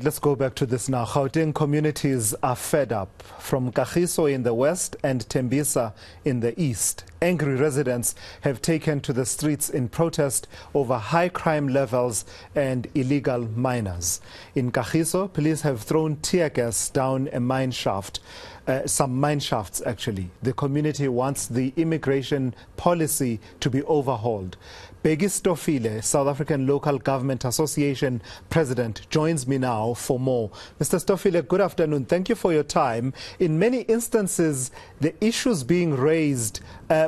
Let's go back to this now. Gauteng communities are fed up. From Kagiso in the west and Tembisa in the east, angry residents have taken to the streets in protest over high crime levels and illegal miners. In Kagiso, police have thrown tear gas down a mine shaft. Some mine shafts, actually. The community wants the immigration policy to be overhauled. Bheke Stofile, South African Local Government Association President, joins me now for more. Mr. Stofile, good afternoon. Thank you for your time. In many instances, the issues being raised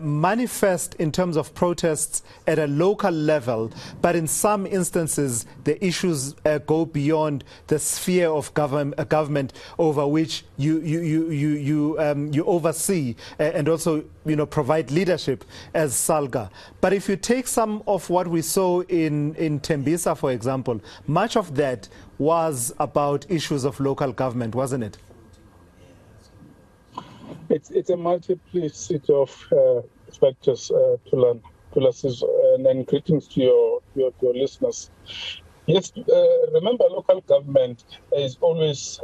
manifest in terms of protests at a local level, but in some instances, the issues go beyond the sphere of government over which you oversee and also provide leadership as SALGA. But if you take some of what we saw in Tembisa, for example, much of that was about issues of local government, wasn't it? It's a multiplicity of factors to learn. And greetings to your listeners. Yes, remember, local government is always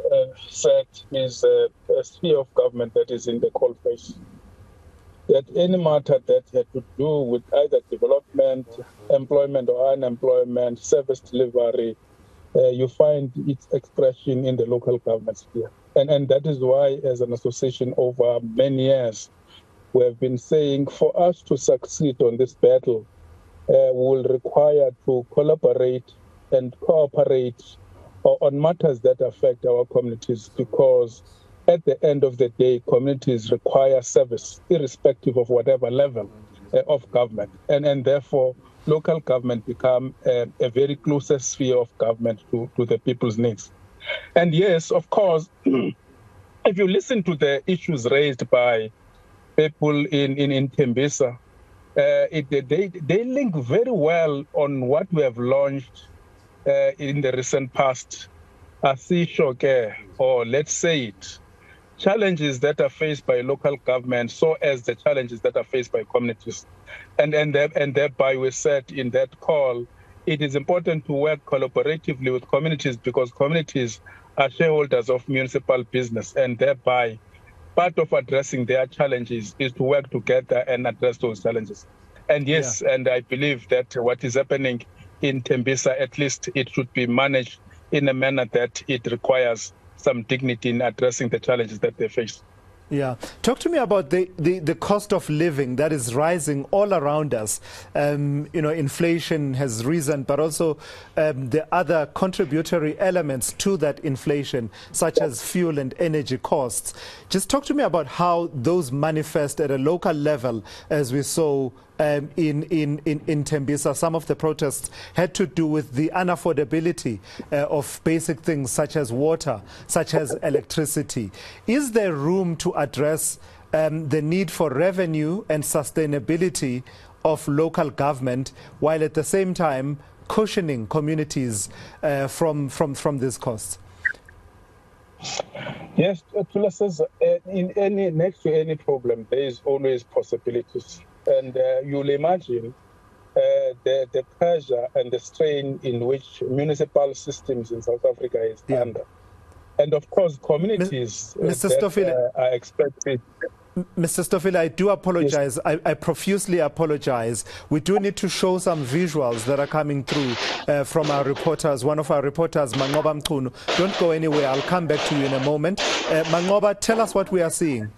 said is a sphere of government that is in the coalface. That any matter that had to do with either development, employment or unemployment, service delivery, you find its expression in the local government sphere. And that is why, as an association over many years, we have been saying for us to succeed on this battle, we'll require to collaborate and cooperate on matters that affect our communities, because at the end of the day, communities require service, irrespective of whatever level of government. And therefore, local government become a very closest sphere of government to the people's needs. And yes, of course, if you listen to the issues raised by people in Tembisa, they link very well on what we have launched in the recent past, or let's say it, challenges that are faced by local government, so as the challenges that are faced by communities. And thereby we said in that call, it is important to work collaboratively with communities, because communities are shareholders of municipal business, and thereby part of addressing their challenges is to work together and address those challenges. And yes, and I believe that what is happening in Tembisa, at least it should be managed in a manner that it requires some dignity in addressing the challenges that they face. Yeah. Talk to me about the cost of living that is rising all around us. Inflation has risen, but also the other contributory elements to that inflation, such as fuel and energy costs. Just talk to me about how those manifest at a local level, as we saw in Tembisa. Some of the protests had to do with the unaffordability of basic things such as water, such as electricity. Is there room to address the need for revenue and sustainability of local government, while at the same time cushioning communities from these costs? Yes, Thulasizwe, next to any problem, there is always possibilities. And you'll imagine the pressure and the strain in which municipal systems in South Africa is under. And of course, communities are expected. Mr. Stofile, I do apologize. Yes. I profusely apologize. We do need to show some visuals that are coming through from our reporters. One of our reporters, Mangoba Mchunu. Don't go anywhere. I'll come back to you in a moment. Mangoba, tell us what we are seeing.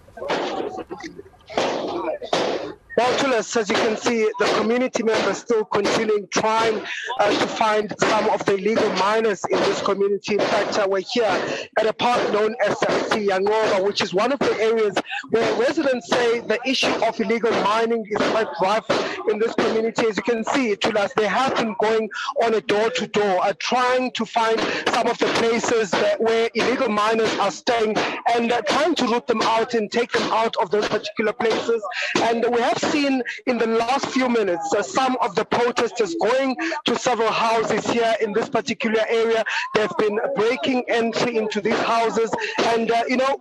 Well, Thulas, as you can see, the community members still continuing trying to find some of the illegal miners in this community. In fact, we're here at a park known as Yangoba, which is one of the areas where residents say the issue of illegal mining is quite rife in this community. As you can see, Thulas, they have been going on a door-to-door, trying to find some of the places where illegal miners are staying and trying to root them out and take them out of those particular places. And we have seen in the last few minutes some of the protesters going to several houses here in this particular area. They've been breaking entry into these houses and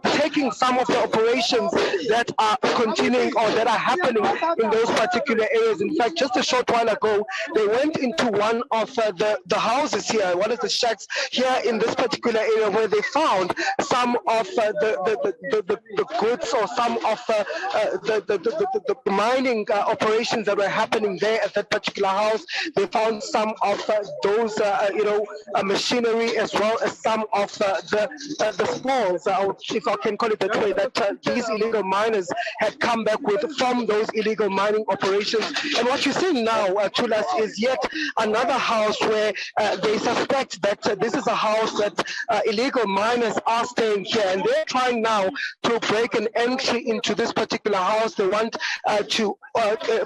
taking some of the operations that are continuing or that are happening in those particular areas. In fact, just a short while ago, they went into one of the houses here, one of the shacks here in this particular area, where they found some of the goods or some of the mining operations that were happening there at that particular house. They found some of those machinery, as well as some of the spoils, if I can call it that way, that these illegal miners had come back with from those illegal mining operations. And what you're seeing now, Thulas, is yet another house where they suspect that this is a house that illegal miners are staying here, and they're trying now to break an entry into this particular house. They want to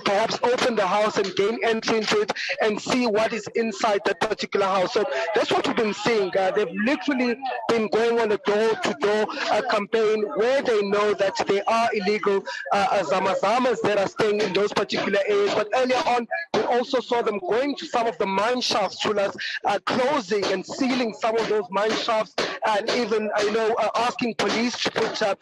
perhaps open the house and gain entry into it and see what is inside that particular house. So that's what we've been seeing. They've literally been going on a door-to-door campaign where they know that there are illegal zamas that are staying in those particular areas. But earlier on, we also saw them going to some of the mine shafts, closing and sealing some of those mine shafts, and even asking police to put a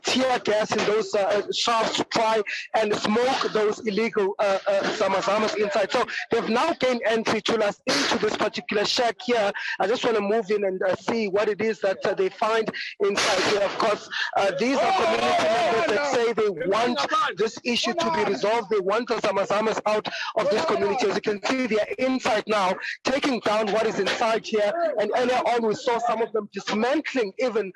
tear gas in those shafts to try and smoke those illegal zamas inside. So they've now gained entry to us into this particular shack here. I just want to move in and see what it is that they find inside here. Of course, these are community members that say they want this issue to be resolved. They want the zamas out of this community. As you can see, they are inside now, taking down what is inside here. And earlier on, we saw some of them dismantling even,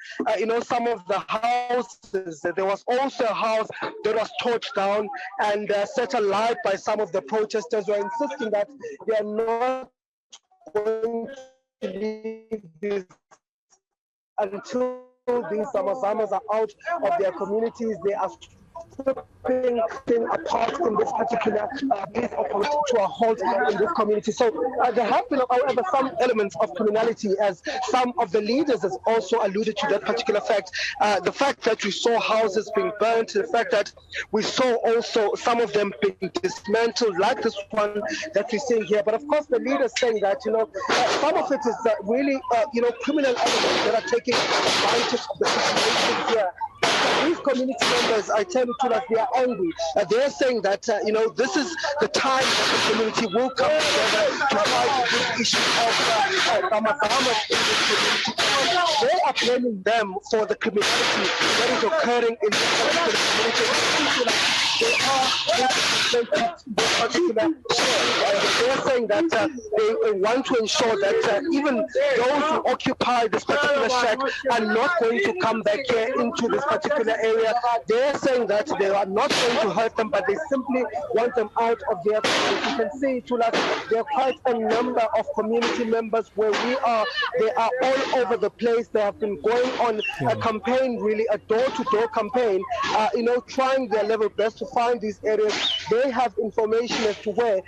some of the houses. There was also a house that was torched down and set alight by some of the protesters who are insisting that they are not going to leave this until these zamas are out of their communities. They are stripping apart in this particular piece of to a halt in this community. So there have been, however, some elements of criminality, as some of the leaders has also alluded to that particular fact. The fact that we saw houses being burnt, the fact that we saw also some of them being dismantled, like this one that we're seeing here. But of course, the leaders saying that, some of it is really, criminal elements that are taking advantage of the situation here. These community members, I tell you, they are angry. They're saying that, this is the time that the community will come together to fight this issue of zamas in this community. They are blaming them for the criminality that is occurring in this particular community. They are this particular they're saying that they want to ensure that even those who occupy this particular shack are not going to come back here into this particular area. They're saying that they are not going to hurt them, but they simply want them out of their community. You can see, Thulas, there are quite a number of community members where we are. They are all over the place. They have been going on a campaign, really a door-to-door campaign, trying their level best to find these areas. They have information as to where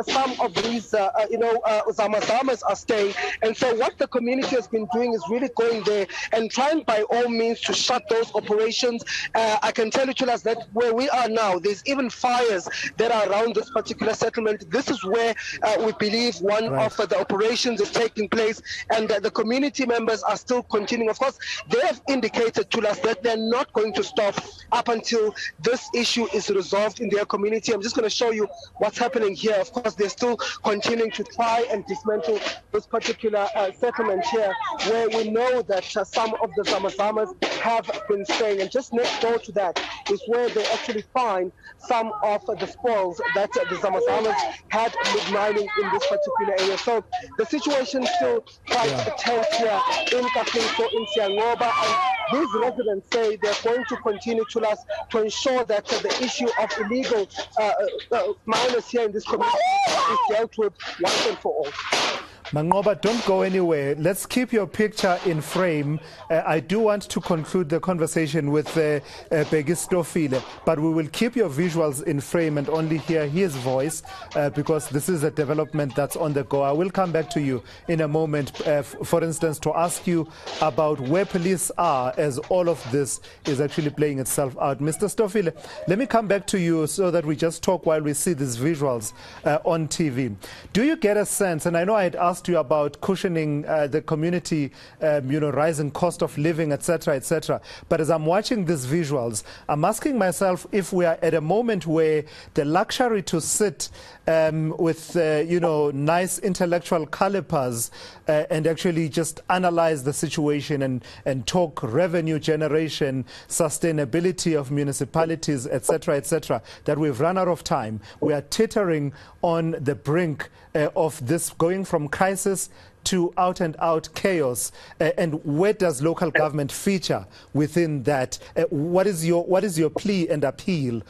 some of these, zamas are staying. And so what the community has been doing is really going there and trying by all means to shut those operations. I can tell you, Thulas, that where we are now, there's even fires that are around this particular settlement. This is where we believe one of the operations is taking place, and the community members are still continuing. Of course, they have indicated to us that they're not going to stop up until this issue is resolved in their community. I'm just going to show you what's happening here. Of course, they're still continuing to try and dismantle this particular settlement here, where we know that some of the zamas have been staying. And just next door to that is where they actually find some of the spoils that the zamas had been mining in this particular area. So the situation is still quite tense here in Kagiso, in Siangoba, and these residents say they're going to continue to ensure that the issue of illegal miners here in this community is dealt with once and for all. Mangoba, don't go anywhere. Let's keep your picture in frame. I do want to conclude the conversation with Bheke Stofile, but we will keep your visuals in frame and only hear his voice because this is a development that's on the go. I will come back to you in a moment, for instance, to ask you about where police are as all of this is actually playing itself out. Mr. Stofile, let me come back to you so that we just talk while we see these visuals on TV. Do you get a sense, and I know I had asked asked you about cushioning the community, rising cost of living, etc., etc. But as I'm watching these visuals, I'm asking myself if we are at a moment where the luxury to sit with, nice intellectual calipers and actually just analyze the situation and talk revenue generation, sustainability of municipalities, etc., that we've run out of time. We are teetering on the brink of this going from crisis to out-and-out chaos, and where does local government feature within that? What is your plea and appeal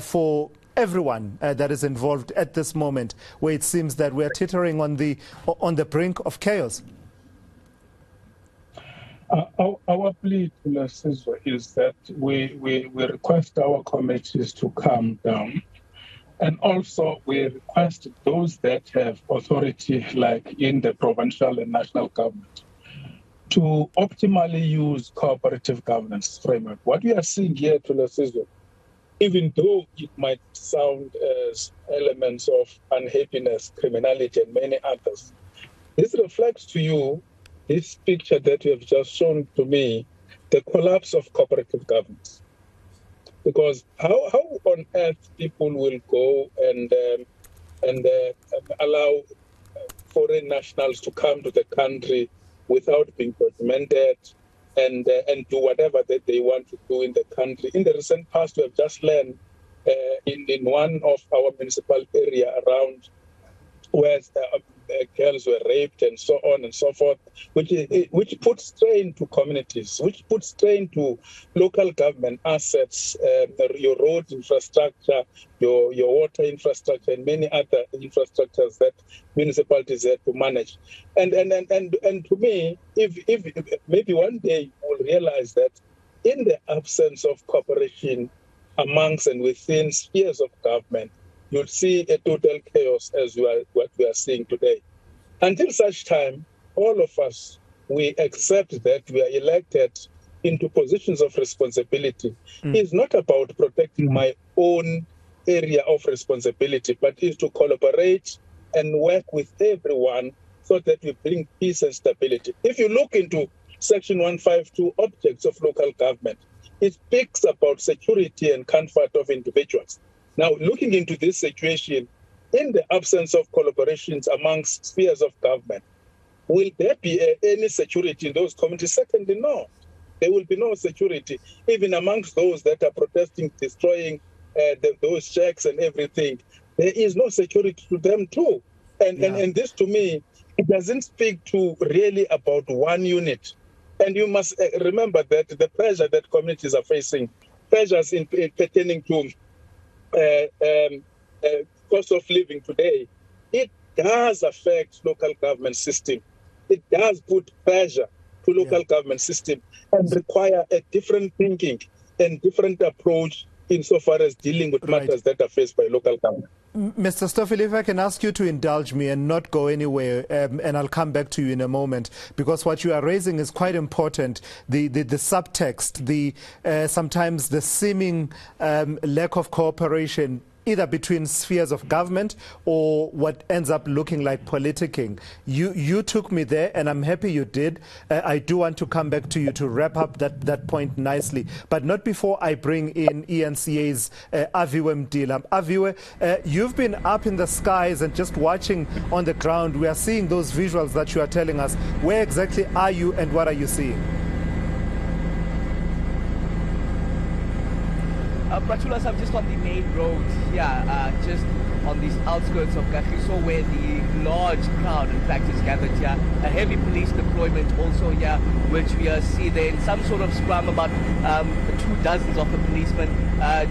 for everyone that is involved at this moment, where it seems that we are teetering on the brink of chaos? Our plea to Thulasizwe is that we request our committees to calm down. And also, we request those that have authority, like in the provincial and national government, to optimally use cooperative governance framework. What we are seeing here, Thulasizwe, even though it might sound as elements of unhappiness, criminality, and many others, this reflects to you, this picture that you have just shown to me, the collapse of cooperative governance. Because how on earth people will go and allow foreign nationals to come to the country without being documented and do whatever that they want to do in the country? In the recent past, we have just learned in one of our municipal area around where girls were raped and so on and so forth, which puts strain to communities, which puts strain to local government assets, your road infrastructure, your water infrastructure, and many other infrastructures that municipalities have to manage. And to me, if maybe one day we'll realize that in the absence of cooperation amongst and within spheres of government, you'll see a total chaos as what we are seeing today. Until such time, all of us, we accept that we are elected into positions of responsibility. It's not about protecting my own area of responsibility, but is to collaborate and work with everyone so that we bring peace and stability. If you look into Section 152, Objects of Local Government, it speaks about security and comfort of individuals. Now, looking into this situation, in the absence of collaborations amongst spheres of government, will there be any security in those communities? Certainly no. There will be no security, even amongst those that are protesting, destroying those checks and everything. There is no security to them too. And this, to me, it doesn't speak to really about one unit. And you must remember that the pressure that communities are facing, pressures in pertaining to cost of living today, it does affect local government system. It does put pressure to local government system and require a different thinking and different approach insofar as dealing with matters that are faced by local government. Mr. Stofile, if I can ask you to indulge me and not go anywhere, and I'll come back to you in a moment, because what you are raising is quite important. The subtext, sometimes the seeming lack of cooperation, either between spheres of government or what ends up looking like politicking. You took me there, and I'm happy you did. I do want to come back to you to wrap up that point nicely, but not before I bring in eNCA's Aviwe Mdila. Aviwe, you've been up in the skies and just watching on the ground. We are seeing those visuals that you are telling us. Where exactly are you and what are you seeing? Pratulas, I'm just on the main road here, just on these outskirts of Kagiso, where the large crowd, in fact, is gathered here. A heavy police deployment also here, which we see there in some sort of scrum, about 24 of the policemen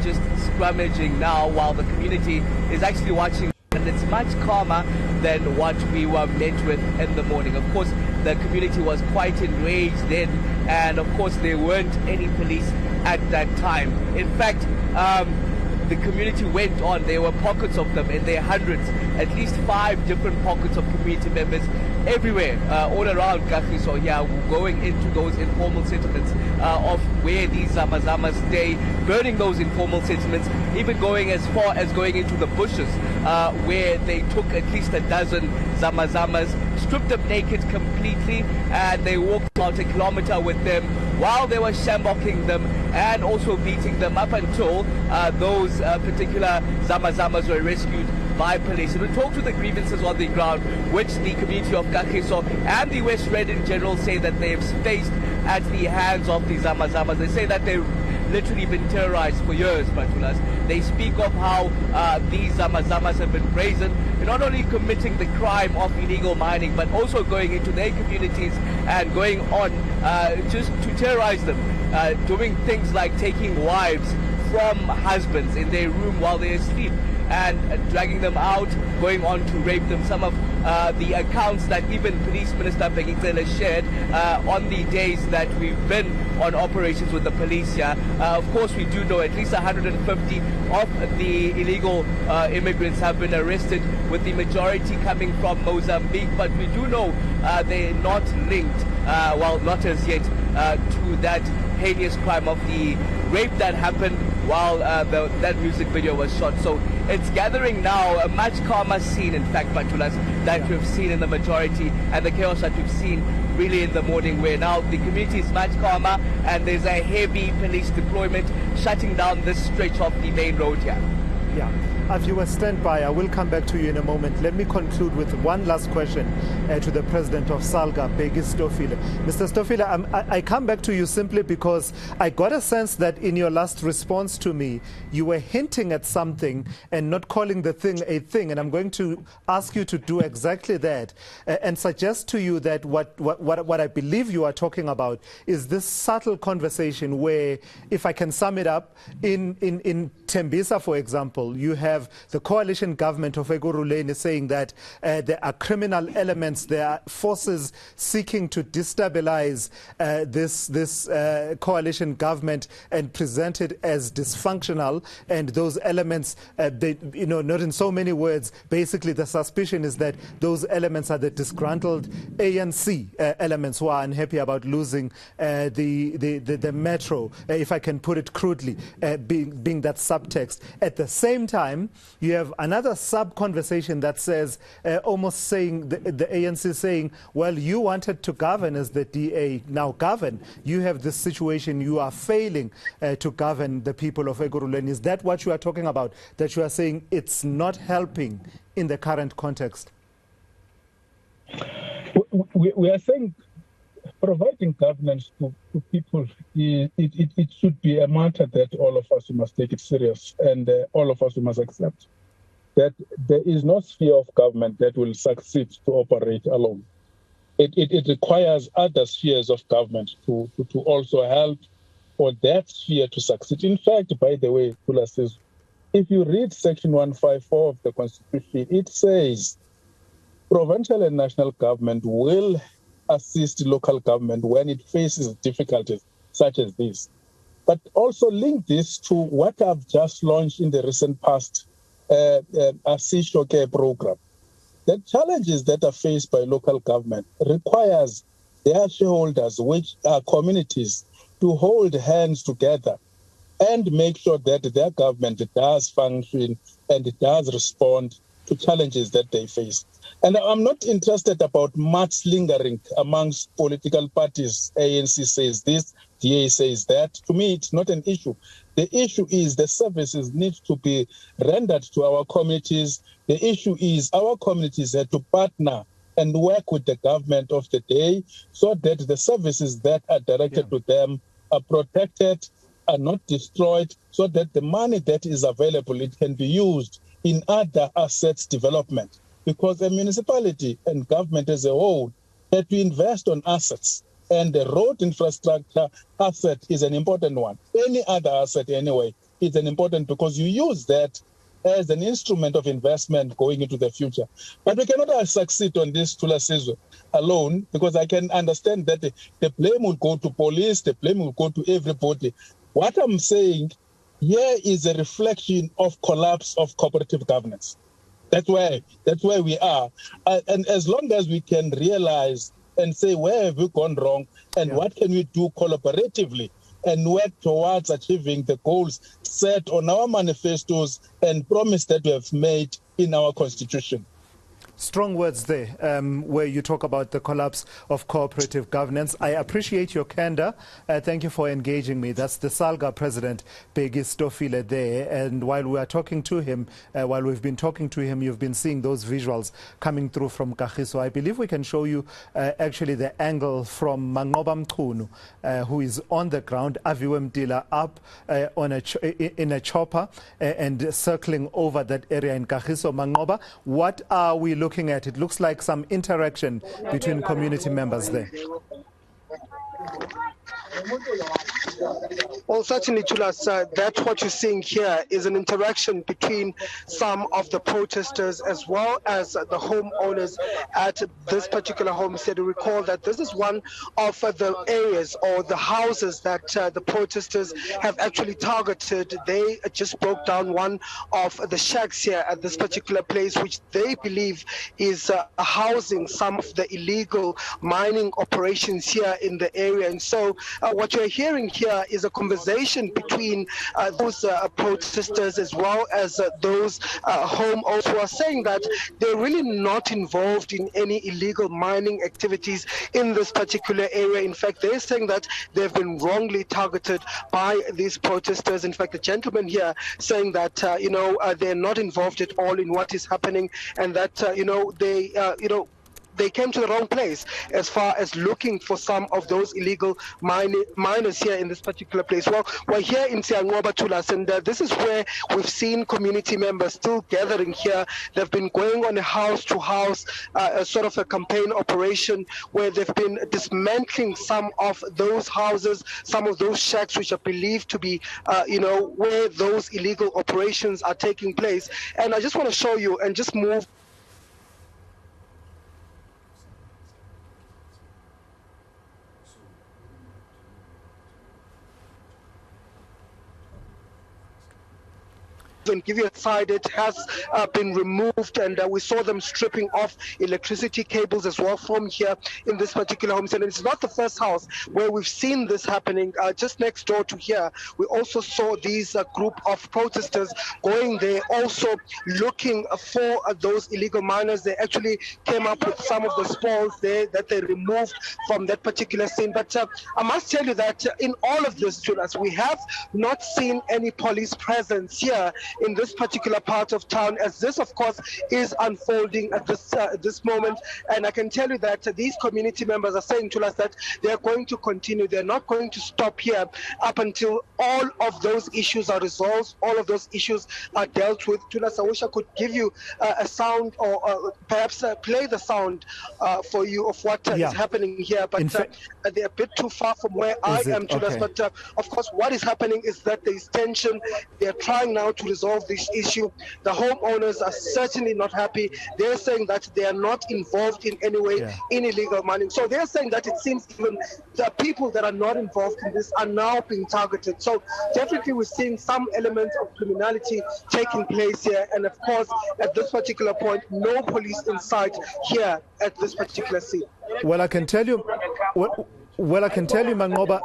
just scrummaging now, while the community is actually watching. And it's much calmer than what we were met with in the morning. Of course, the community was quite enraged then, and of course there weren't any police at that time. In fact, the community went on. There were pockets of them in their hundreds, at least 5 different pockets of community members everywhere, all around Kagiso, going into those informal settlements of where these zamas stay, burning those informal settlements, even going as far as going into the bushes where they took at least a dozen zamas, stripped them naked completely, and they walked about a kilometer with them while they were shambocking them and also beating them up until those particular zamas were rescued by police. And we talked to the grievances on the ground, which the community of Kagiso and the West Red in general say that they have faced at the hands of the zamas. They say that they've literally been terrorized for years, Batulas. They speak of how these zamas have been brazen in not only committing the crime of illegal mining, but also going into their communities and going on just to terrorize them, doing things like taking wives from husbands in their room while they're asleep and dragging them out, going on to rape them. Some of the accounts that even Police Minister Bheke Stofile shared on the days that we've been on operations with the police here. Of course, we do know at least 150 of the illegal immigrants have been arrested, with the majority coming from Mozambique, but we do know they're not linked, well, not as yet, to that heinous crime of the rape that happened while that music video was shot. So it's gathering now a much calmer scene, in fact, Batulas, that we've seen in the majority, and the chaos that we've seen really in the morning, where now the community is much calmer and there's a heavy police deployment shutting down this stretch of the main road here. Yeah. Viewers, stand by. I will come back to you in a moment. Let me conclude with one last question to the president of SALGA, Bheke Stofile. Mr. Stofile, I come back to you simply because I got a sense that in your last response to me, you were hinting at something and not calling the thing a thing. And I'm going to ask you to do exactly that and suggest to you that what I believe you are talking about is this subtle conversation where, if I can sum it up, in Tembisa, for example, you have the coalition government of Ekurhuleni saying that there are criminal elements, there are forces seeking to destabilize this coalition government and present it as dysfunctional. And those elements, they, not in so many words, basically the suspicion is that those elements are the disgruntled ANC elements who are unhappy about losing the metro, if I can put it crudely, being that subtext. At the same time, you have another sub-conversation that says, almost saying, the ANC saying, well, you wanted to govern as the DA, now govern. You have this situation, you are failing to govern the people of Ekurhuleni. Is that what you are talking about, that you are saying it's not helping in the current context? We are saying providing governance to people, it should be a matter that all of us must take it serious, and all of us must accept that there is no sphere of government that will succeed to operate alone. It requires other spheres of government to also help for that sphere to succeed. In fact, by the way, Thulasizwe, if you read Section 154 of the Constitution, it says provincial and national government will assist local government when it faces difficulties such as this. But also link this to what I've just launched in the recent past, a SALGA program. The challenges that are faced by local government requires their shareholders, which are communities, to hold hands together and make sure that their government does function and it does respond to challenges that they face. And I'm not interested about much lingering amongst political parties. ANC says this, DA says that. To me, it's not an issue. The issue is the services need to be rendered to our communities. The issue is our communities have to partner and work with the government of the day so that the services that are directed to them are protected, are not destroyed, so that the money that is available, it can be used in other assets development. Because the municipality and government as a whole have to invest on assets. And the road infrastructure asset is an important one. Any other asset anyway is an important, because you use that as an instrument of investment going into the future. But we cannot succeed on this Thulasizwe alone, because I can understand that the blame will go to police, the blame will go to everybody. What I'm saying here is a reflection of collapse of cooperative governance. That's where we are. And as long as we can realize and say, where have we gone wrong and what can we do collaboratively and work towards achieving the goals set on our manifestos and promise that we have made in our constitution. Strong words there, where you talk about the collapse of cooperative governance. I appreciate your candor. Thank you for engaging me. That's the SALGA president, Bheke Stofile there. And while we are talking to him, while we've been talking to him, you've been seeing those visuals coming through from Kagiso. I believe we can show you actually the angle from Mangoba Mchunu, who is on the ground, Aviwe Mdila up in a chopper and circling over that area in Kagiso. Mangoba, what are we looking at? It looks like some interaction between community members there. Well, certainly, Thulas, that's what you're seeing here is an interaction between some of the protesters as well as the homeowners at this particular homestead. Recall that this is one of the areas or the houses that the protesters have actually targeted. They just broke down one of the shacks here at this particular place, which they believe is housing some of the illegal mining operations here in the area. And so what you're hearing here is a conversation between those protesters as well as those homeowners who are saying that they're really not involved in any illegal mining activities in this particular area. In fact, they're saying that they've been wrongly targeted by these protesters. In fact, the gentleman here saying that they're not involved at all in what is happening, and that they came to the wrong place as far as looking for some of those illegal miners here in this particular place. Well, we're here in Siangoba, Thulas, and this is where we've seen community members still gathering here. They've been going on a house-to-house sort of a campaign operation where they've been dismantling some of those houses, some of those shacks which are believed to be, where those illegal operations are taking place. And I just want to show you and just move and give you a side. It has been removed, and we saw them stripping off electricity cables as well from here in this particular homestead. And it's not the first house where we've seen this happening. Just next door to here, we also saw these group of protesters going there, also looking for those illegal miners. They actually came up with some of the spoils there that they removed from that particular scene. But I must tell you that in all of this, Thulas, we have not seen any police presence here in this particular part of town, as this, of course, is unfolding at this moment. And I can tell you that these community members are saying to us that they are going to continue. They're not going to stop here up until all of those issues are resolved, all of those issues are dealt with. Thulas, I wish I could give you a sound, or perhaps play the sound for you of what is happening here. But they're a bit too far from where I am, Thulas. Okay. But of course, what is happening is that there is tension. They're trying now to resolve this issue. The homeowners are certainly not happy. They're saying that they are not involved in any way in illegal mining. So they're saying that it seems even the people that are not involved in this are now being targeted. So definitely we're seeing some elements of criminality taking place here. And of course, at this particular point, no police in sight here at this particular scene. Well, I can tell you... Well, I can tell you, Mangoba,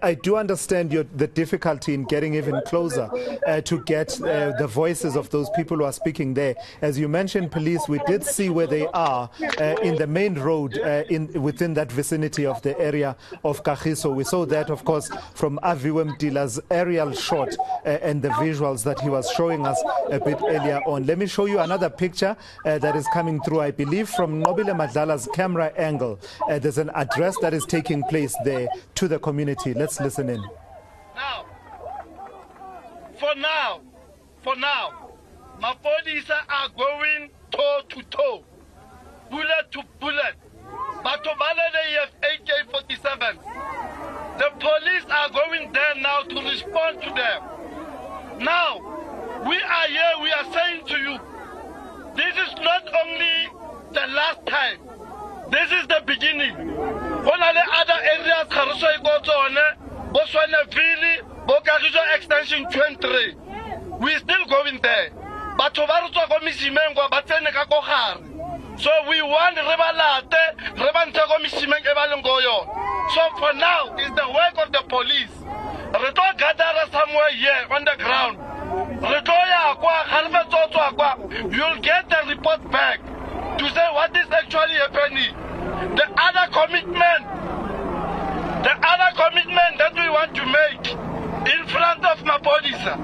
I do understand the difficulty in getting even closer to get the voices of those people who are speaking there. As you mentioned, police, we did see where they are in the main road within that vicinity of the area of Kagiso. We saw that, of course, from Aviwe Mdila's aerial shot and the visuals that he was showing us a bit earlier on. Let me show you another picture that is coming through, I believe, from Nobile Madlala's camera angle. There's an address that is taking place there to the community. Let's listen in. Now, for now, my police are going toe to toe, bullet to bullet. But they have AK-47. The police are going there now to respond to them. Now, we are here, we are saying to you, this is not only the last time, this is the beginning. One of the other areas, Kagiso goes on, Boswanaville, Kagiso extension 23. We're still going there. batho ba re tswa ko mesimeng kwa ba tsene ka ko gare. So we want re balate re ba ntshe ko mesimeng e ba leng go yona. So for now is the work of the police. Re tlo gather somewhere here on the ground. Re tlo ya kwa galfe tsotswa kwa. You'll get the report back to say what is actually happening. The other commitment that we want to make in front of Mapodisa.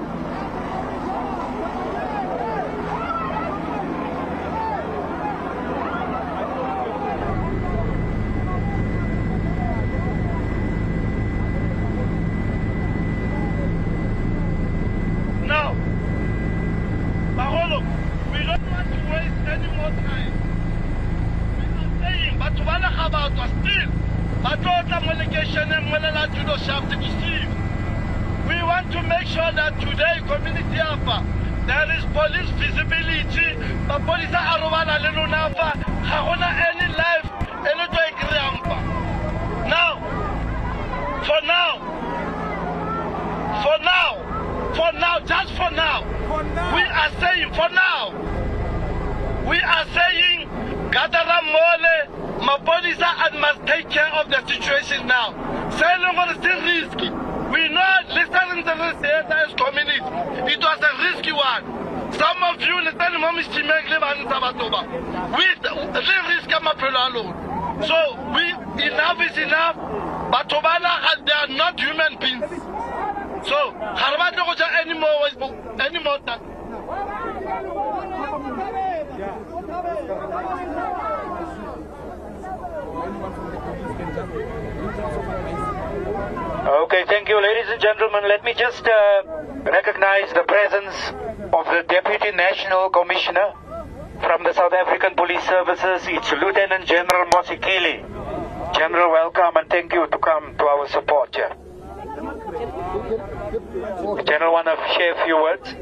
Now, Baholo, we don't want to waste any more time. We are saying, but Tubala Khabat was still, but all the communication and Malala Judo Shaft to receive. We want to make sure that today, community Alpha, there is police visibility, but police are Arwana Lelunafa, Harona any life, any to Ekriampa. Now, just for now, we are saying, Gatara Mole, Mapolisa and must take care of the situation now. Salem is still risky. We know listening to this entire community, it was a risky one. Some of you listen to Mommy Stimek live in Sabatoba. With the risk of alone. So enough is enough, but Tobana they are not human beings. So Harvard any more time. Okay, thank you, ladies and gentlemen. Let me just recognize the presence of the Deputy National Commissioner from the South African Police Services. It's Lieutenant General Mosikili. General, welcome and thank you to come to our support here. The General want to share a few words?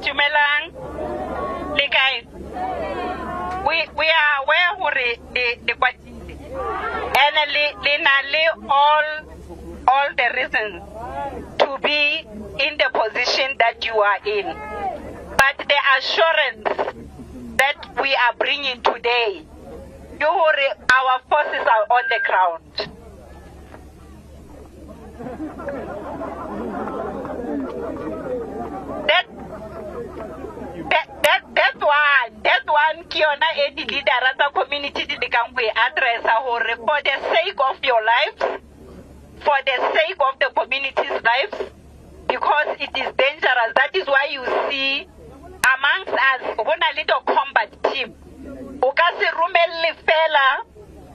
Dumelang, Likai. We are aware who the kwatile and all the reasons to be in the position that you are in. But the assurance that we are bringing today, our forces are on the ground. That one Kiona Edi leader of the community the we address for the sake of your lives, for the sake of the community's lives, because it is dangerous. That is why you see amongst us when a little combat team Ukasi Rumeli fella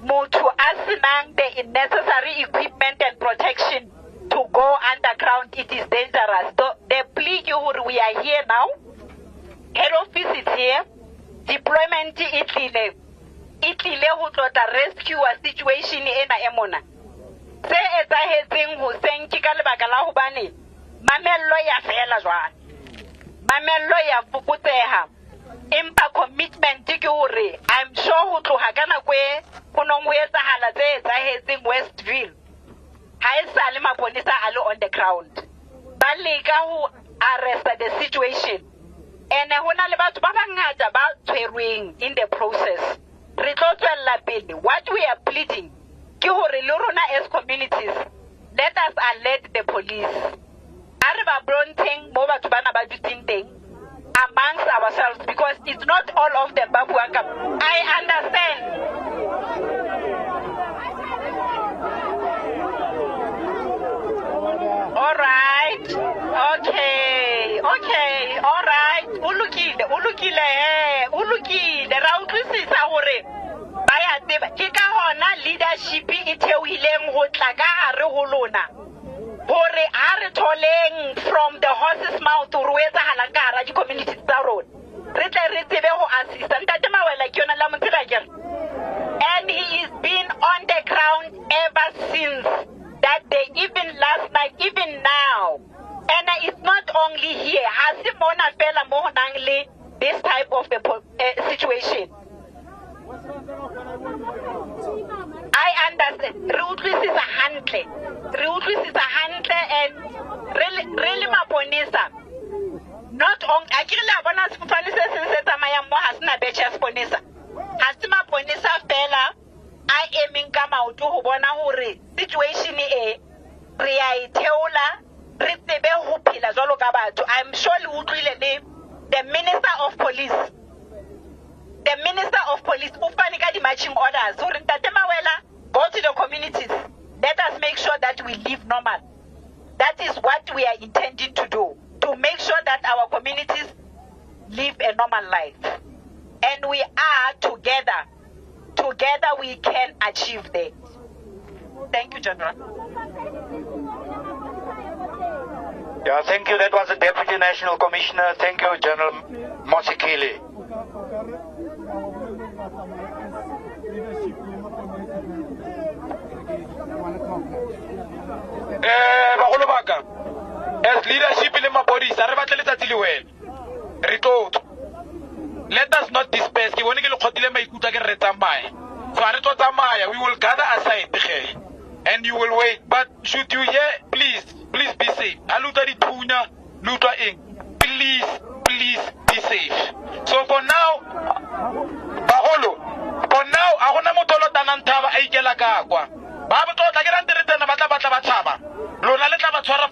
Mutu asinang the necessary equipment and protection to go underground. It is dangerous. So they plead you we are here now. Head office is here. Deployment Italy who try to rescue a situation in Emona. Say as I had been who sang Chikalabagala Mamel lawyer fella Juan. Mamel lawyer Fukuteha. Impa commitment Tikuri. I'm sure who to Hagana Kwe, Kunongwe Sahalade, Zahezing Westville. High Salima Polisa Alo on the ground. Balika who arrested the situation. And about in the process. What we are pleading, as communities, let us alert the police. Amongst ourselves, because it's not all of them. I understand. All right. Okay. All right. Ulukile. Rautlisi sahore. Baya teba. Kika hona leadership itewileng ho tlaga are holona. Hore are toleng from the horse's mouth to rueza halangara di community tsa rona. Re tsebe ho assist. Ntatema wela ke yona la motirager. And he is been on the ground ever since that day, even last night, even now. And it's not only here. Hasimona fela mohonangli this type of situation. I understand. This is 100%. hantle re utlwisisa hantle and really maponisa not on akile bona sefofane se se tsamayang mo ha sena batch ya seponisa ha se maponisa fela I emeng ka maoto ho bona hore situation e re a itheola re tsebe ho phela jwalo ka batho. I'm sure le utlwile le the minister of police o fane ka di marching orders hore ntate Mawela go to the communities, let us make sure that we live normal. That is what we are intending to do, to make sure that our communities live a normal life, and we are together we can achieve that. Thank you, General. Yeah, thank you. That was the Deputy National Commissioner. Thank you, General Mosikili. Bagolo baka, as leadership in Maporisa, let us not disperse. We will gather aside and you will wait. But should you hear, please be safe. Please be safe. So for now, Bagolo, I want to tell Tanantava Aikelagagua.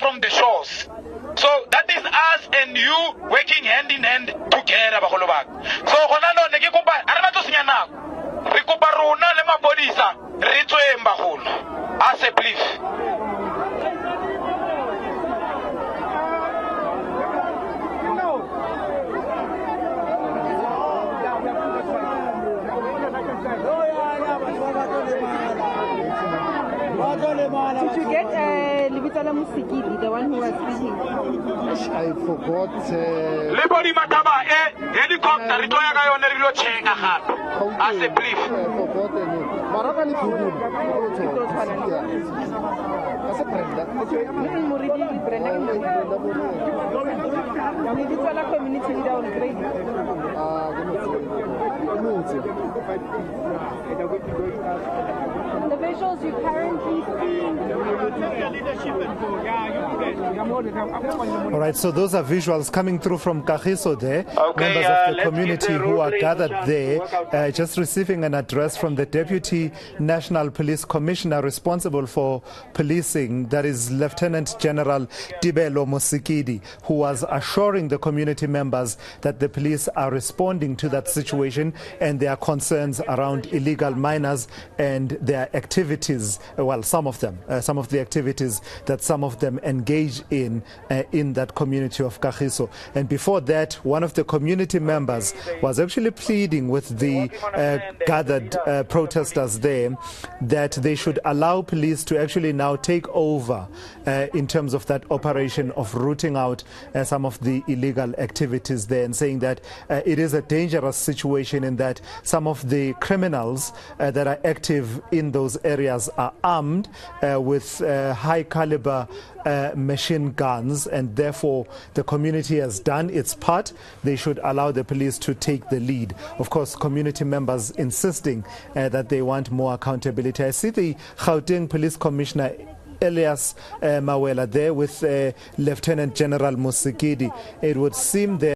From the shores. So that is us and you working hand in hand together. So as a belief. Did you get Libitala Musikidi, the one who was speaking? I forgot. Libori Mataba, helicopter, as a belief. The visuals you currently All right, so those are visuals coming through from Kagiso there. Members of the community who are gathered there, just receiving an address from the Deputy National Police Commissioner responsible for policing, that is Lieutenant General Tibelo Musikidi, who was assuring the community members that the police are responding to that situation and their concerns around illegal miners and their activities, well, some of the activities that some of them engage in that community of Kagiso. And before that, one of the community members was actually pleading with the gathered protesters there that they should allow police to actually now take over in terms of that operation of rooting out some of the illegal activities there, and saying that it is a dangerous situation in that some of the criminals that are active in those areas are armed with high caliber machine guns, and therefore the community has done its part. They should allow the police to take the lead. Of course, community members insisting that they want more accountability. I see the Gauteng Police Commissioner Elias Mawela there with Lieutenant General Musikidi. It would seem there